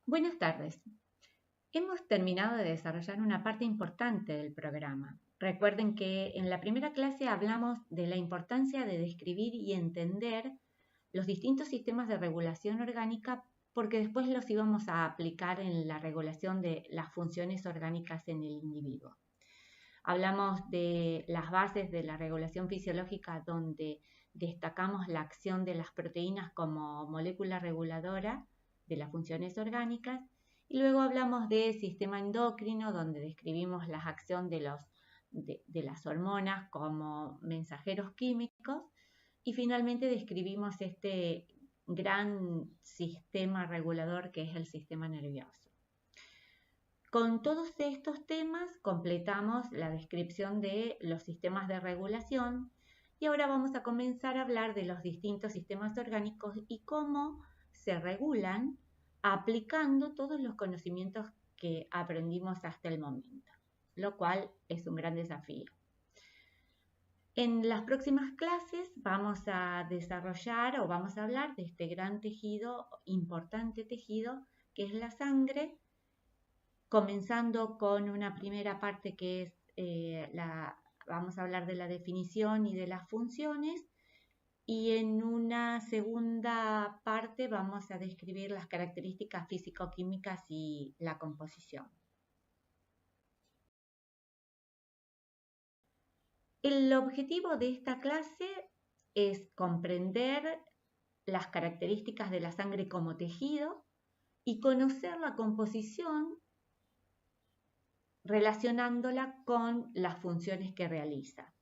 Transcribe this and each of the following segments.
Buenas tardes. Hemos terminado de desarrollar una parte importante del programa. Recuerden que en la primera clase hablamos de la importancia de describir y entender los distintos sistemas de regulación orgánica porque después los íbamos a aplicar en la regulación de las funciones orgánicas en el individuo. Hablamos de las bases de la regulación fisiológica donde destacamos la acción de las proteínas como molécula reguladora de las funciones orgánicas y luego hablamos de sistema endocrino donde describimos la acción de las hormonas como mensajeros químicos y finalmente describimos este gran sistema regulador que es el sistema nervioso. Con todos estos temas completamos la descripción de los sistemas de regulación y ahora vamos a comenzar a hablar de los distintos sistemas orgánicos y cómo se regulan aplicando todos los conocimientos que aprendimos hasta el momento, lo cual es un gran desafío. En las próximas clases vamos a desarrollar o vamos a hablar de este gran tejido, importante tejido, que es la sangre, comenzando con una primera parte que es vamos a hablar de la definición y de las funciones, y en una segunda parte vamos a describir las características físico-químicas y la composición. El objetivo de esta clase es comprender las características de la sangre como tejido y conocer la composición relacionándola con las funciones que realiza.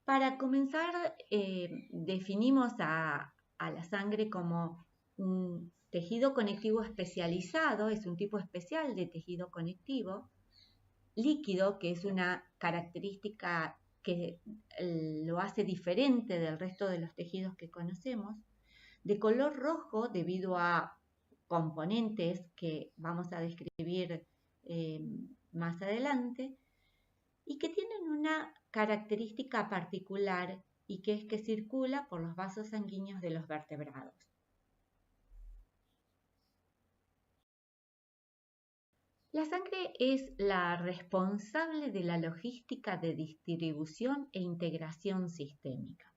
Para comenzar, definimos a la sangre como un tejido conectivo especializado, es un tipo especial de tejido conectivo, líquido, que es una característica que lo hace diferente del resto de los tejidos que conocemos, de color rojo debido a componentes que vamos a describir más adelante, y que tienen una característica particular y que es que circula por los vasos sanguíneos de los vertebrados. La sangre es la responsable de la logística de distribución e integración sistémica.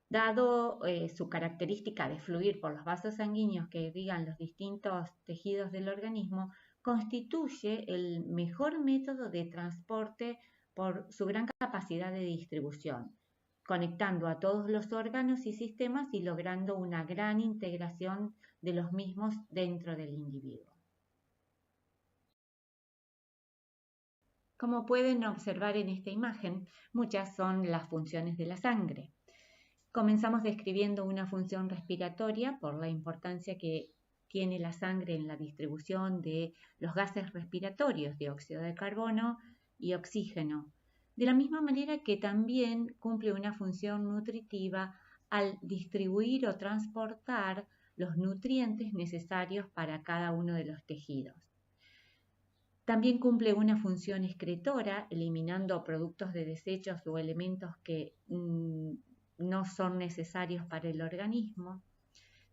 Dado su característica de fluir por los vasos sanguíneos que irrigan los distintos tejidos del organismo, constituye el mejor método de transporte por su gran capacidad de distribución, conectando a todos los órganos y sistemas y logrando una gran integración de los mismos dentro del individuo. Como pueden observar en esta imagen, muchas son las funciones de la sangre. Comenzamos describiendo una función respiratoria por la importancia que tiene la sangre en la distribución de los gases respiratorios, dióxido de carbono y oxígeno. De la misma manera que también cumple una función nutritiva al distribuir o transportar los nutrientes necesarios para cada uno de los tejidos. También cumple una función excretora, eliminando productos de desechos o elementos que no son necesarios para el organismo.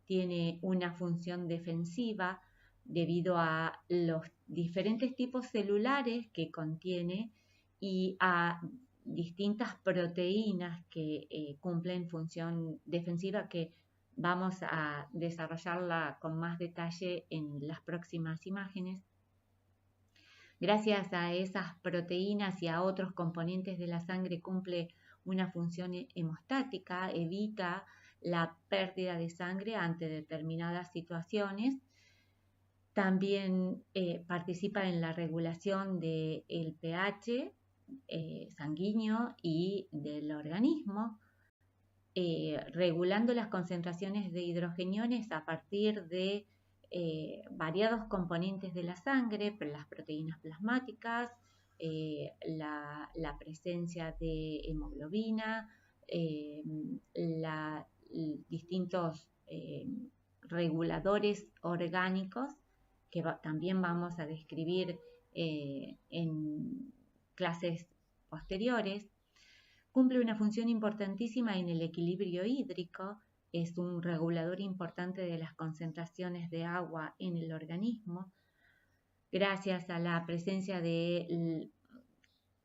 Tiene una función defensiva debido a los diferentes tipos celulares que contiene y a distintas proteínas que cumplen función defensiva, que vamos a desarrollarla con más detalle en las próximas imágenes. Gracias a esas proteínas y a otros componentes de la sangre cumple una función hemostática, evita la pérdida de sangre ante determinadas situaciones. También participa en la regulación del pH sanguíneo y del organismo, regulando las concentraciones de hidrogeniones a partir de variados componentes de la sangre, las proteínas plasmáticas, la presencia de hemoglobina, distintos reguladores orgánicos que también vamos a describir en clases posteriores. Cumple una función importantísima en el equilibrio hídrico, es un regulador importante de las concentraciones de agua en el organismo, gracias a la presencia de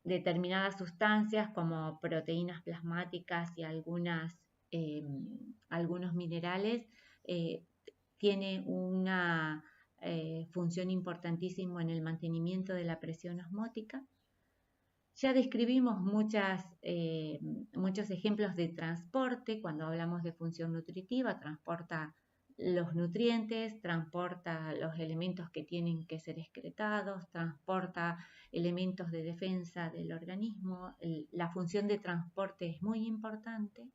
determinadas sustancias como proteínas plasmáticas y algunos minerales, tiene una función importantísima en el mantenimiento de la presión osmótica. Ya describimos muchos ejemplos de transporte. Cuando hablamos de función nutritiva, transporta los nutrientes, transporta los elementos que tienen que ser excretados, transporta elementos de defensa del organismo. La función de transporte es muy importante.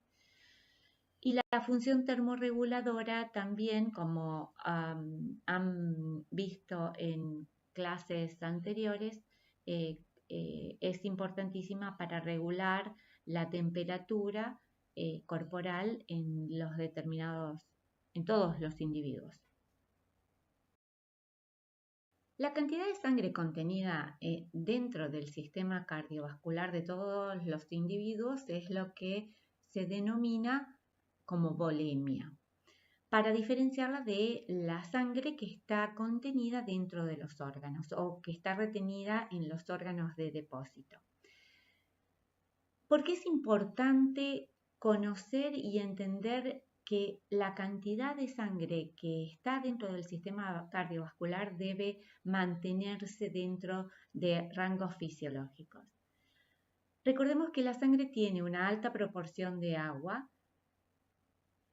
Y la función termorreguladora también, como han visto en clases anteriores, es importantísima para regular la temperatura corporal en todos los individuos. La cantidad de sangre contenida dentro del sistema cardiovascular de todos los individuos es lo que se denomina como volemia, para diferenciarla de la sangre que está contenida dentro de los órganos o que está retenida en los órganos de depósito. ¿Por qué es importante conocer y entender que la cantidad de sangre que está dentro del sistema cardiovascular debe mantenerse dentro de rangos fisiológicos? Recordemos que la sangre tiene una alta proporción de agua.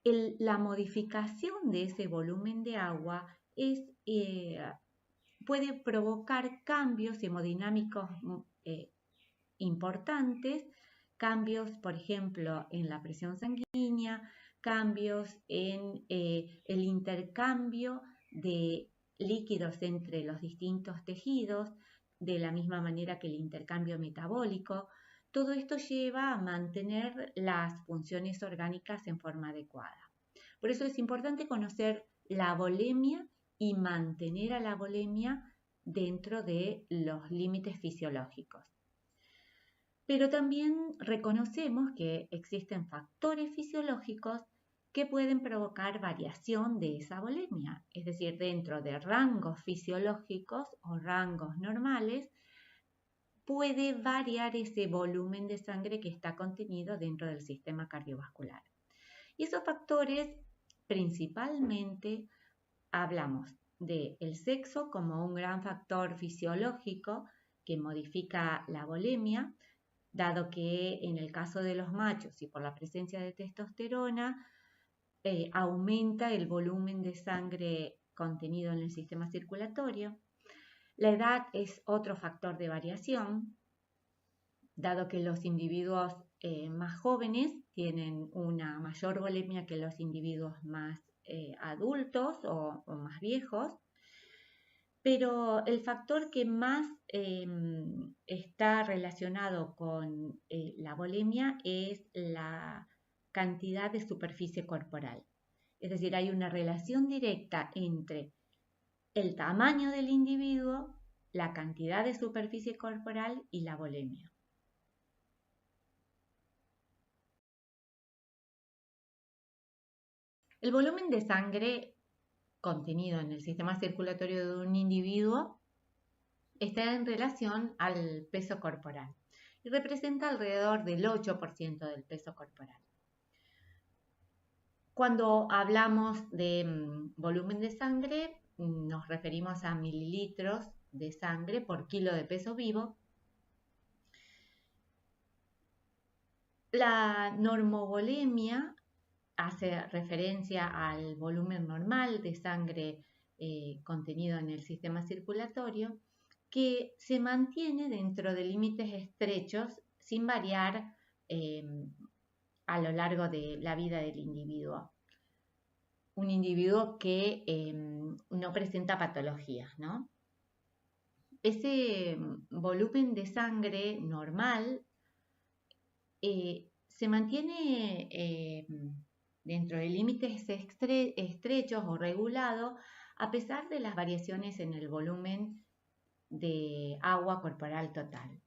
La modificación de ese volumen de agua puede provocar cambios hemodinámicos importantes, cambios, por ejemplo, en la presión sanguínea, cambios en el intercambio de líquidos entre los distintos tejidos, de la misma manera que el intercambio metabólico. Todo esto lleva a mantener las funciones orgánicas en forma adecuada. Por eso es importante conocer la volemia y mantener a la volemia dentro de los límites fisiológicos. Pero también reconocemos que existen factores fisiológicos que pueden provocar variación de esa volemia, es decir, dentro de rangos fisiológicos o rangos normales, puede variar ese volumen de sangre que está contenido dentro del sistema cardiovascular. Y esos factores principalmente hablamos del sexo como un gran factor fisiológico que modifica la volemia, dado que en el caso de los machos y por la presencia de testosterona, aumenta el volumen de sangre contenido en el sistema circulatorio. La edad es otro factor de variación, dado que los individuos más jóvenes tienen una mayor volemia que los individuos más adultos o más viejos, pero el factor que más está relacionado con la volemia es la cantidad de superficie corporal. Es decir, hay una relación directa entre el tamaño del individuo, la cantidad de superficie corporal y la volemia. El volumen de sangre contenido en el sistema circulatorio de un individuo está en relación al peso corporal y representa alrededor del 8% del peso corporal. Cuando hablamos de volumen de sangre, nos referimos a mililitros de sangre por kilo de peso vivo. La normovolemia hace referencia al volumen normal de sangre contenido en el sistema circulatorio, que se mantiene dentro de límites estrechos sin variar a lo largo de la vida del individuo. Un individuo que no presenta patologías, ¿no? Ese volumen de sangre normal se mantiene dentro de límites estrechos o regulados a pesar de las variaciones en el volumen de agua corporal total.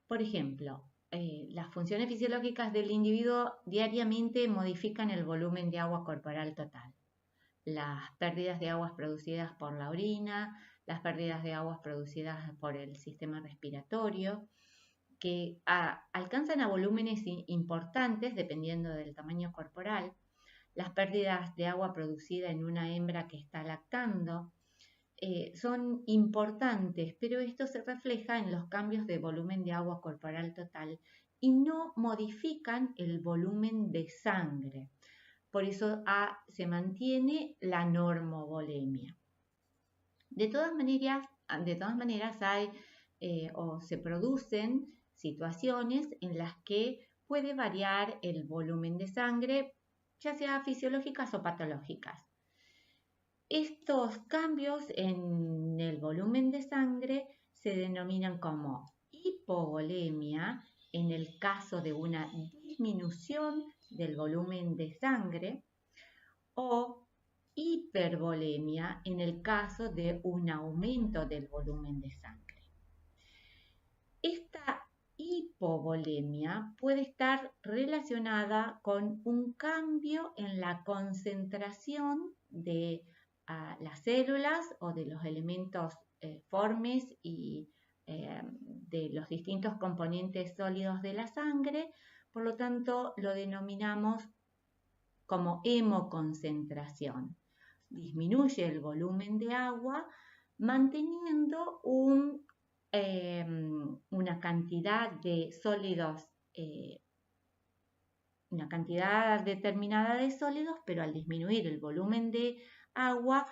Por ejemplo, las funciones fisiológicas del individuo diariamente modifican el volumen de agua corporal total. Las pérdidas de aguas producidas por la orina, las pérdidas de aguas producidas por el sistema respiratorio, que alcanzan a volúmenes importantes dependiendo del tamaño corporal, las pérdidas de agua producida en una hembra que está lactando, son importantes, pero esto se refleja en los cambios de volumen de agua corporal total y no modifican el volumen de sangre. Por eso se mantiene la normovolemia. De todas maneras hay o se producen situaciones en las que puede variar el volumen de sangre, ya sea fisiológicas o patológicas. Estos cambios en el volumen de sangre se denominan como hipovolemia en el caso de una disminución del volumen de sangre o hipervolemia en el caso de un aumento del volumen de sangre. Esta hipovolemia puede estar relacionada con un cambio en la concentración de las células o de los elementos formes y de los distintos componentes sólidos de la sangre, por lo tanto lo denominamos como hemoconcentración. Disminuye el volumen de agua manteniendo una cantidad de sólidos, una cantidad determinada de sólidos, pero al disminuir el volumen de agua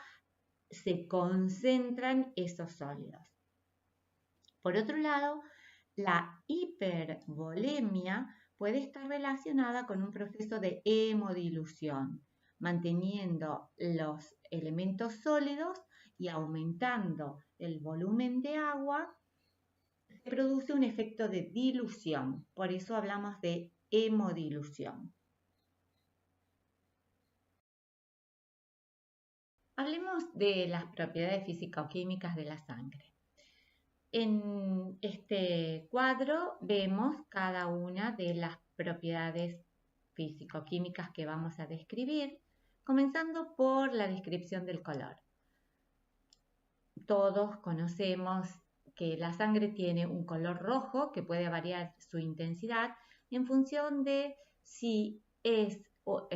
se concentran esos sólidos. Por otro lado, la hipervolemia puede estar relacionada con un proceso de hemodilución, manteniendo los elementos sólidos y aumentando el volumen de agua, se produce un efecto de dilución. Por eso hablamos de hemodilución. Hablemos de las propiedades físico-químicas de la sangre. En este cuadro vemos cada una de las propiedades físico-químicas que vamos a describir, comenzando por la descripción del color. Todos conocemos que la sangre tiene un color rojo que puede variar su intensidad en función de si es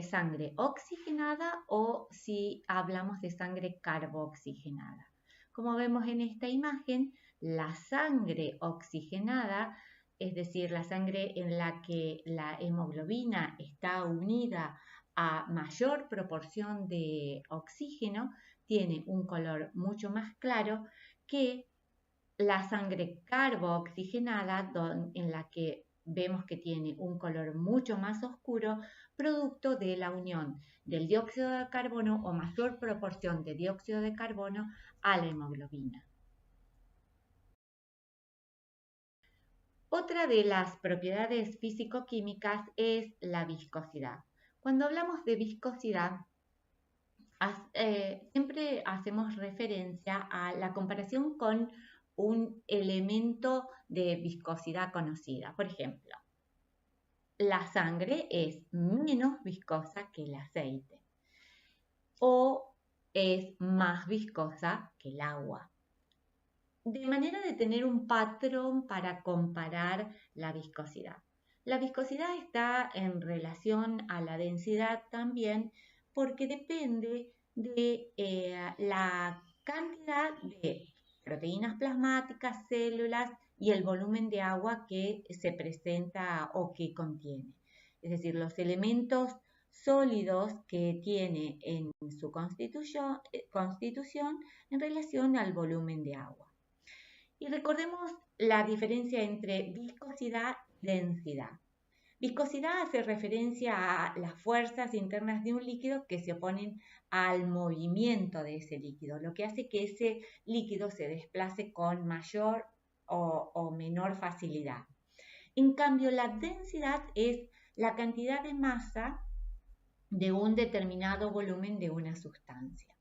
sangre oxigenada o si hablamos de sangre carbooxigenada. Como vemos en esta imagen, la sangre oxigenada, es decir, la sangre en la que la hemoglobina está unida a mayor proporción de oxígeno, tiene un color mucho más claro que la sangre carbooxigenada, en la que vemos que tiene un color mucho más oscuro, producto de la unión del dióxido de carbono o mayor proporción de dióxido de carbono a la hemoglobina. Otra de las propiedades físico-químicas es la viscosidad. Cuando hablamos de viscosidad, siempre hacemos referencia a la comparación con un elemento de viscosidad conocida. Por ejemplo, la sangre es menos viscosa que el aceite o es más viscosa que el agua. De manera de tener un patrón para comparar la viscosidad. La viscosidad está en relación a la densidad también porque depende de la cantidad de proteínas plasmáticas, células y el volumen de agua que se presenta o que contiene. Es decir, los elementos sólidos que tiene en su constitución en relación al volumen de agua. Y recordemos la diferencia entre viscosidad y densidad. Viscosidad hace referencia a las fuerzas internas de un líquido que se oponen al movimiento de ese líquido, lo que hace que ese líquido se desplace con mayor o menor facilidad. En cambio, la densidad es la cantidad de masa de un determinado volumen de una sustancia.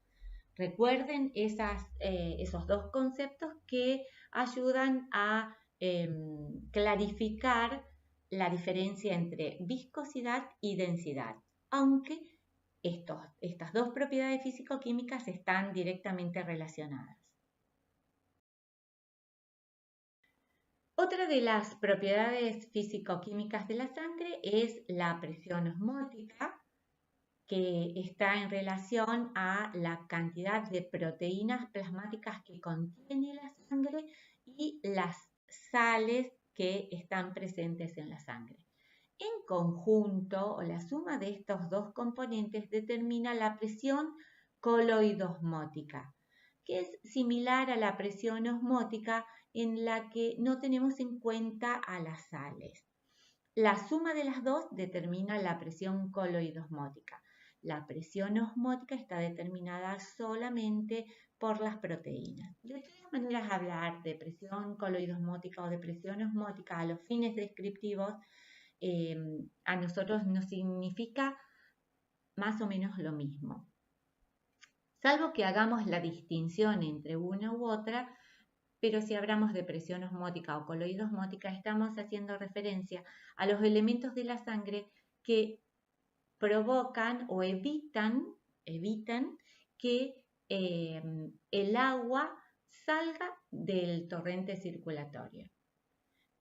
Recuerden esos dos conceptos que ayudan a clarificar la diferencia entre viscosidad y densidad, aunque estas dos propiedades físico-químicas están directamente relacionadas. Otra de las propiedades físico-químicas de la sangre es la presión osmótica, que está en relación a la cantidad de proteínas plasmáticas que contiene la sangre y las sales que están presentes en la sangre. En conjunto, o la suma de estos dos componentes determina la presión coloidosmótica, que es similar a la presión osmótica en la que no tenemos en cuenta a las sales. La suma de las dos determina la presión coloidosmótica. La presión osmótica está determinada solamente por las proteínas. De todas maneras, hablar de presión coloidosmótica o de presión osmótica a los fines descriptivos a nosotros nos significa más o menos lo mismo. Salvo que hagamos la distinción entre una u otra, pero si hablamos de presión osmótica o coloidosmótica, estamos haciendo referencia a los elementos de la sangre que provocan o evitan que el agua salga del torrente circulatorio.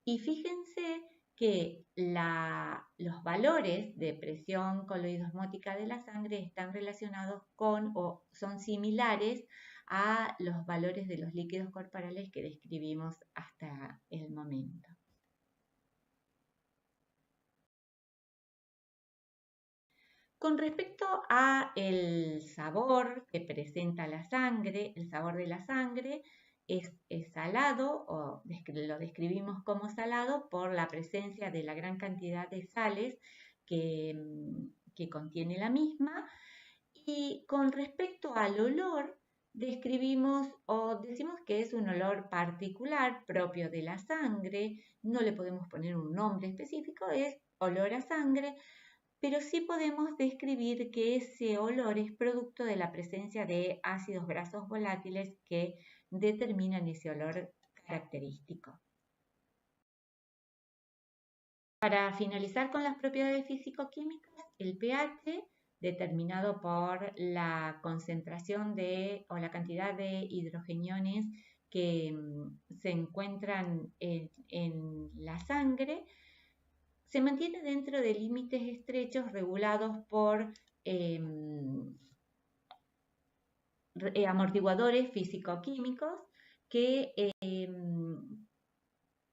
Y fíjense que los valores de presión coloidosmótica de la sangre están relacionados con o son similares a los valores de los líquidos corporales que describimos hasta el momento. Con respecto a el sabor que presenta la sangre, el sabor de la sangre es salado, o lo describimos como salado por la presencia de la gran cantidad de sales que contiene la misma. Y con respecto al olor, describimos o decimos que es un olor particular propio de la sangre, no le podemos poner un nombre específico, es olor a sangre, pero sí podemos describir que ese olor es producto de la presencia de ácidos grasos volátiles que determinan ese olor característico. Para finalizar con las propiedades físico-químicas, el pH, determinado por la concentración o la cantidad de hidrogeniones que se encuentran en la sangre, se mantiene dentro de límites estrechos regulados por amortiguadores físico-químicos que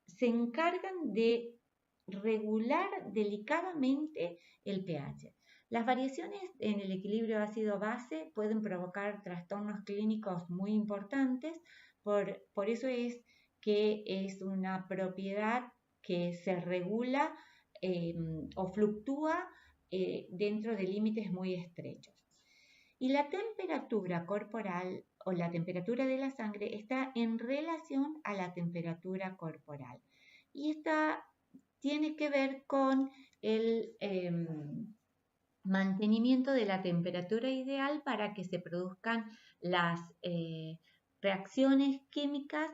se encargan de regular delicadamente el pH. Las variaciones en el equilibrio ácido-base pueden provocar trastornos clínicos muy importantes, por eso es que es una propiedad que se regula o fluctúa dentro de límites muy estrechos. Y la temperatura corporal o la temperatura de la sangre está en relación a la temperatura corporal. Y esta tiene que ver con el mantenimiento de la temperatura ideal para que se produzcan las reacciones químicas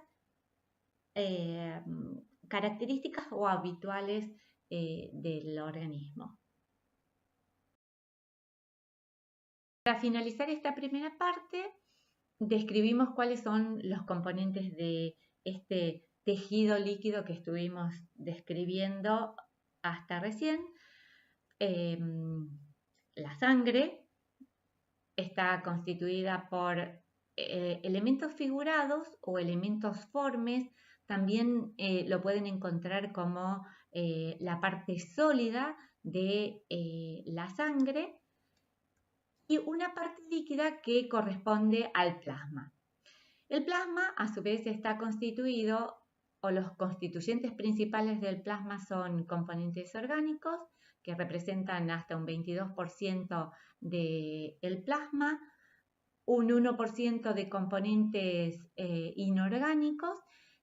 características o habituales del organismo. Para finalizar esta primera parte, describimos cuáles son los componentes de este tejido líquido que estuvimos describiendo hasta recién. La sangre está constituida por elementos figurados o elementos formes. También lo pueden encontrar como la parte sólida de la sangre y una parte líquida que corresponde al plasma. El plasma, a su vez, está constituido, o los constituyentes principales del plasma son componentes orgánicos, que representan hasta un 22% del plasma, un 1% de componentes inorgánicos,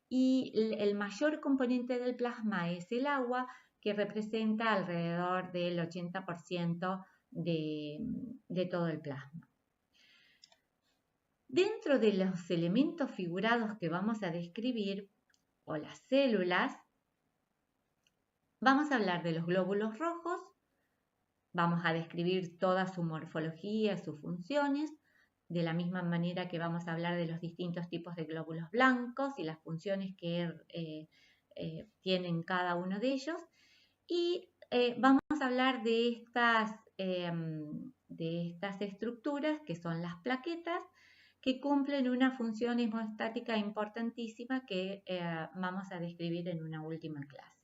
y el mayor componente del plasma es el agua, que representa alrededor del 80% de todo el plasma. Dentro de los elementos figurados que vamos a describir, o las células, Vamos a hablar de los glóbulos rojos, vamos a describir toda su morfología, sus funciones, de la misma manera que vamos a hablar de los distintos tipos de glóbulos blancos y las funciones que tienen cada uno de ellos. Y vamos a hablar de estas estructuras que son las plaquetas, que cumplen una función hemostática importantísima que vamos a describir en una última clase.